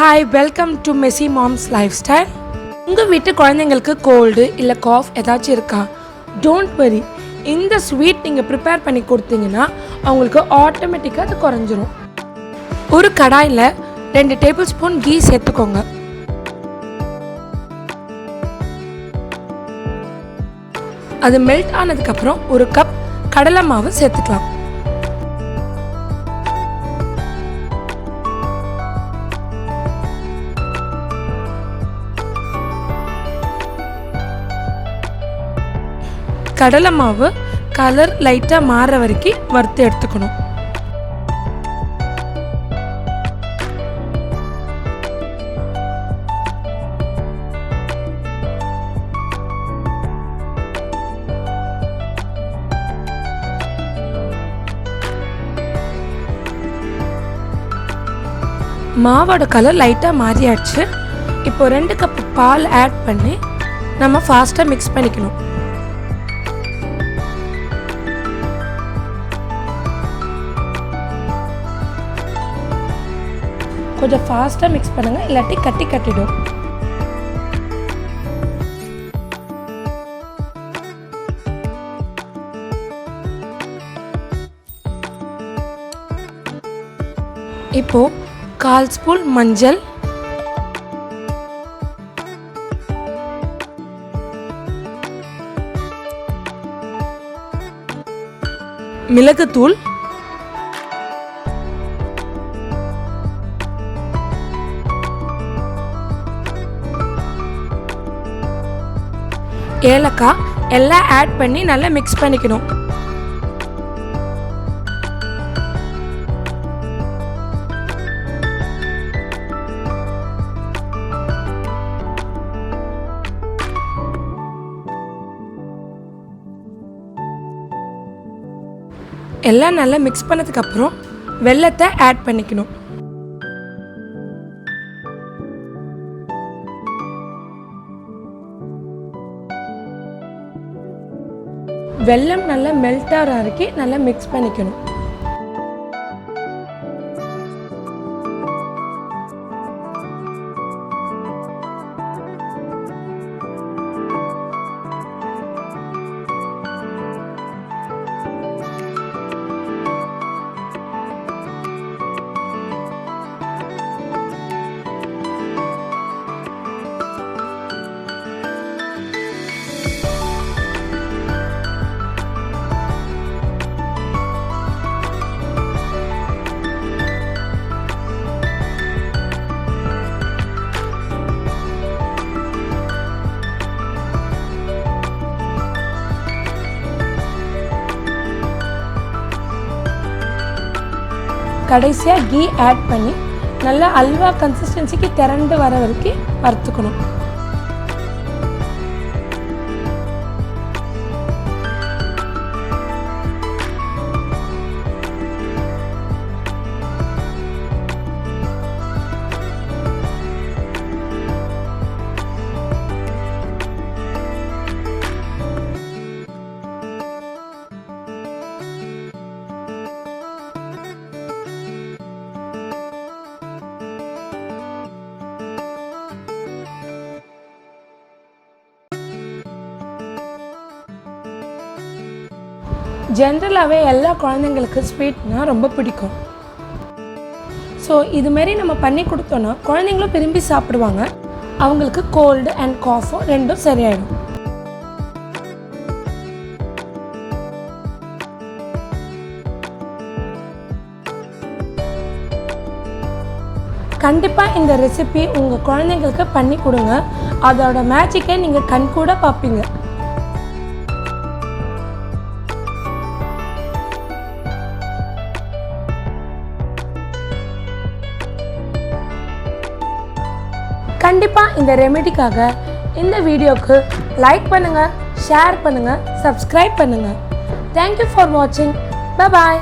Hi, welcome to Messymomslifestyle. உங்கள் வீட்டு குழந்தைங்களுக்கு கோல்டு இல்லை காஃப் ஏதாச்சும் இருக்கா? டோன்ட் வரி, இந்த ஸ்வீட் நீங்கள் ப்ரிப்பேர் பண்ணி கொடுத்தீங்கன்னா அவங்களுக்கு ஆட்டோமேட்டிக்காக அது குறைஞ்சிரும். ஒரு கடாயில் 2 டேபிள் ஸ்பூன் கீ சேர்த்துக்கோங்க. அது மெல்ட் ஆனதுக்கப்புறம் ஒரு கப் கடலை மாவு சேர்த்துக்கலாம். கடலை மாவு கலர் லைட்டாக மாற வரைக்கும் வறுத்து எடுத்துக்கணும். மாவோட கலர் லைட்டாக மாறியாச்சு. இப்போ 2 கப் பால் ஆட் பண்ணி நம்ம ஃபாஸ்ட்டாக மிக்ஸ் பண்ணிக்கணும். கொஞ்சம் ஃபாஸ்ட்டாக மிக்ஸ் பண்ணுங்கள், இல்லாட்டி கட்டிடும். இப்போ 1/4 ஸ்பூன் மஞ்சள், மிளகுத்தூள், ஏலக்காய் எல்லாம் ஆட் பண்ணி நல்லா மிக்ஸ் பண்ணிக்கணும். எல்லாம் நல்லா மிக்ஸ் பண்ணதுக்கப்புறம் வெல்லத்தை ஆட் பண்ணிக்கணும். வெல்லம் நல்லா மெல்ட் ஆகிற வரைக்கும் நல்லா மிக்ஸ் பண்ணிக்கணும். கடைசியாக கீ ஆட் பண்ணி நல்லா அல்வா கன்சிஸ்டன்சிக்கு திரண்டு வர வரைக்கும் வறுத்துக்கணும். ஜென்ரலாகவே எல்லா குழந்தைங்களுக்கு ஸ்வீட்னா ரொம்ப பிடிக்கும். ஸோ இதுமாரி நம்ம பண்ணி கொடுத்தோன்னா குழந்தைங்களும் விரும்பி சாப்பிடுவாங்க. அவங்களுக்கு கோல்டு அண்ட் காஃபும் ரெண்டும் சரியாயிடும். கண்டிப்பாக இந்த ரெசிபி உங்கள் குழந்தைங்களுக்கு பண்ணி கொடுங்க. அதோட மேஜிக்கை நீங்கள் கண்கூட பார்ப்பீங்க. கண்டிப்பாக இந்த ரெமெடிக்காக இந்த வீடியோக்கு லைக் பண்ணுங்கள், ஷேர் பண்ணுங்கள், சப்ஸ்கிரைப் பண்ணுங்கள். தேங்க்யூ ஃபார் வாட்சிங். Bye bye.